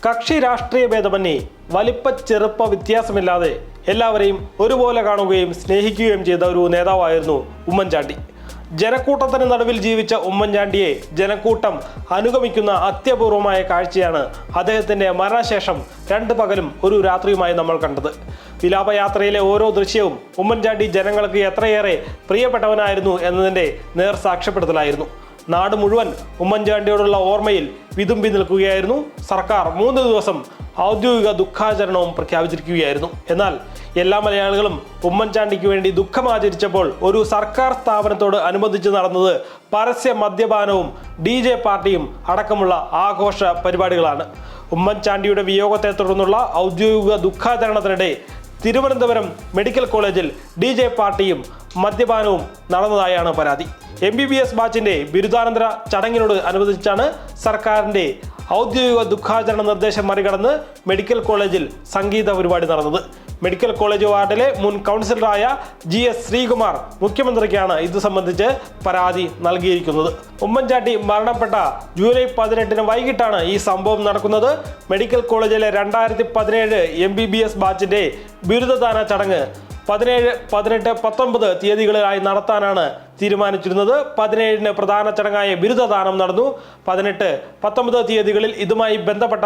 കക്ഷി രാഷ്ട്രീയ ഭേദമന്യേ വലിപ്പ ചെറുപ്പ വ്യത്യാസമില്ലാതെ എല്ലാവരെയും ഒരുപോലെ കാണുകയും സ്നേഹിക്കുകയും ചെയ്ത ഒരു നേതാവായിരുന്നു ഉമ്മൻചാണ്ടി. ജനക്കൂട്ടത്തിന് നടുവിൽ ജീവിച്ച ഉമ്മൻചാണ്ടിയെ ജനക്കൂട്ടം അനുഗമിക്കുന്ന അത്യപൂർവമായ കാഴ്ചയാണ് അദ്ദേഹത്തിന്റെ മരണശേഷം 2 പകലും ഒരു രാത്രിയുമായി നമ്മൾ കണ്ടത്. വിലാപയാത്രയിലെ ഓരോ ദൃശ്യവും ഉമ്മൻചാണ്ടി ജനങ്ങൾക്ക് എത്രയേറെ പ്രിയപ്പെട്ടവനായിരുന്നു എന്നതിന്റെ നേർസാക്ഷ്യപ്പെടുത്തലായിരുന്നു. നാട് മുഴുവൻ ഉമ്മൻചാണ്ടിയോടുള്ള ഓർമ്മയിൽ വിതുമ്പി നിൽക്കുകയായിരുന്നു. സർക്കാർ 3 ദിവസം ഔദ്യോഗിക ദുഃഖാചരണവും പ്രഖ്യാപിച്ചിരിക്കുകയായിരുന്നു. എന്നാൽ എല്ലാ മലയാളികളും ഉമ്മൻചാണ്ടിക്ക് വേണ്ടി ദുഃഖമാചരിച്ചപ്പോൾ ഒരു സർക്കാർ സ്ഥാപനത്തോട് അനുബന്ധിച്ച് നടന്നത് പരസ്യ മദ്യപാനവും DJ പാർട്ടിയും അടക്കമുള്ള ആഘോഷ പരിപാടികളാണ്. ഉമ്മൻചാണ്ടിയുടെ വിയോഗത്തെ തുടർന്നുള്ള ഔദ്യോഗിക ദുഃഖാചരണത്തിനിടെ തിരുവനന്തപുരം മെഡിക്കൽ കോളേജിൽ DJ പാർട്ടിയും മദ്യപാനവും നടന്നതായാണ് പരാതി. MBBS ബാച്ചിന്റെ ബിരുദാനന്തര ചടങ്ങിനോട് അനുബന്ധിച്ചാണ് സർക്കാരിന്റെ ഔദ്യോഗിക ദുഃഖാചരണ നിർദ്ദേശം മറികടന്ന് മെഡിക്കൽ കോളേജിൽ സംഗീത പരിപാടി നടന്നത്. മെഡിക്കൽ കോളേജ് വാർഡിലെ മുൻ കൗൺസിലറായ GS ശ്രീകുമാർ മുഖ്യമന്ത്രിക്കാണ് ഇത് സംബന്ധിച്ച് പരാതി നൽകിയിരിക്കുന്നത്. ഉമ്മൻചാണ്ടി മരണപ്പെട്ട ജൂലൈ 18 വൈകിട്ടാണ് ഈ സംഭവം നടക്കുന്നത്. മെഡിക്കൽ കോളേജിലെ 2017 MBBS ബാച്ചിന്റെ ബിരുദദാന ചടങ്ങ് 17, 18, 19 തീയതികളിലായി നടത്താനാണ് തീരുമാനിച്ചിരുന്നത്. 17-ന് പ്രധാന ചടങ്ങായ ബിരുദദാനം നടന്നു. 18, 19 തീയതികളിൽ ഇതുമായി ബന്ധപ്പെട്ട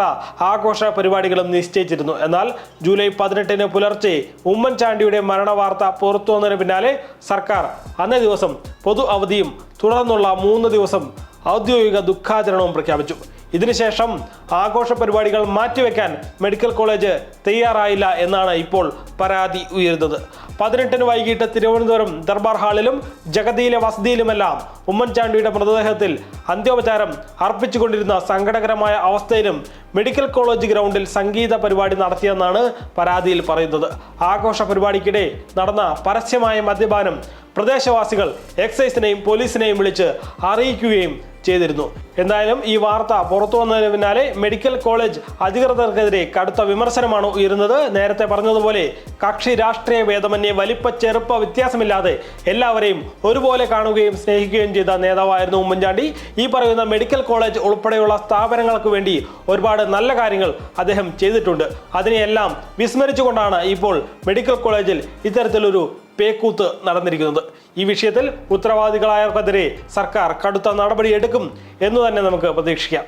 ആഘോഷ പരിപാടികളും നിശ്ചയിച്ചിരുന്നു. എന്നാൽ ജൂലൈ 18-ന് പുലർച്ചെ ഉമ്മൻചാണ്ടിയുടെ മരണവാർത്ത പുറത്തു വന്നതിന് പിന്നാലെ സർക്കാർ അന്നേ ദിവസം പൊതു അവധിയും തുടർന്നുള്ള 3 ദിവസം ഔദ്യോഗിക ദുഃഖാചരണവും പ്രഖ്യാപിച്ചു. ഇതിനുശേഷം ആഘോഷ പരിപാടികൾ മാറ്റിവെക്കാൻ മെഡിക്കൽ കോളേജ് തയ്യാറായില്ല എന്നാണ് ഇപ്പോൾ പരാതി ഉയരുന്നത്. 18-ന് വൈകിട്ട് തിരുവനന്തപുരം ദർബാർ ഹാളിലും ജഗതിയിലെ വസതിയിലുമെല്ലാം ഉമ്മൻചാണ്ടിയുടെ മൃതദേഹത്തിൽ അന്ത്യോപചാരം അർപ്പിച്ചുകൊണ്ടിരുന്ന സങ്കടകരമായ അവസ്ഥയിലും മെഡിക്കൽ കോളേജ് ഗ്രൗണ്ടിൽ സംഗീത പരിപാടി നടത്തിയെന്നാണ് പരാതിയിൽ പറയുന്നത്. ആഘോഷ പരിപാടിക്കിടെ നടന്ന പരസ്യമായ മദ്യപാനം പ്രദേശവാസികൾ എക്സൈസിനെയും പോലീസിനെയും വിളിച്ച് അറിയിക്കുകയും ചെയ്തിരുന്നു. എന്തായാലും ഈ വാർത്ത പുറത്തു വന്നതിന് പിന്നാലെ മെഡിക്കൽ കോളേജ് അധികൃതർക്കെതിരെ കടുത്ത വിമർശനമാണ് ഉയരുന്നത്. നേരത്തെ പറഞ്ഞതുപോലെ കക്ഷി രാഷ്ട്രീയ ഭേദമന്യേ വലിപ്പ ചെറുപ്പ വ്യത്യാസമില്ലാതെ എല്ലാവരെയും ഒരുപോലെ കാണുകയും സ്നേഹിക്കുകയും ചെയ്ത നേതാവായിരുന്നു ഉമ്മൻചാണ്ടി. ഈ പറയുന്ന മെഡിക്കൽ കോളേജ് ഉൾപ്പെടെയുള്ള സ്ഥാപനങ്ങൾക്ക് വേണ്ടി ഒരുപാട് നല്ല കാര്യങ്ങൾ അദ്ദേഹം ചെയ്തിട്ടുണ്ട്. അതിനെയെല്ലാം വിസ്മരിച്ചുകൊണ്ടാണ് ഇപ്പോൾ മെഡിക്കൽ കോളേജിൽ ഇത്തരത്തിലൊരു പേക്കൂത്ത് നടന്നിരിക്കുന്നത്. ഈ വിഷയത്തിൽ ഉത്തരവാദികളായവർക്കെതിരെ സർക്കാർ കടുത്ത നടപടിയെടുക്കും എന്ന് തന്നെ നമുക്ക് പ്രതീക്ഷിക്കാം.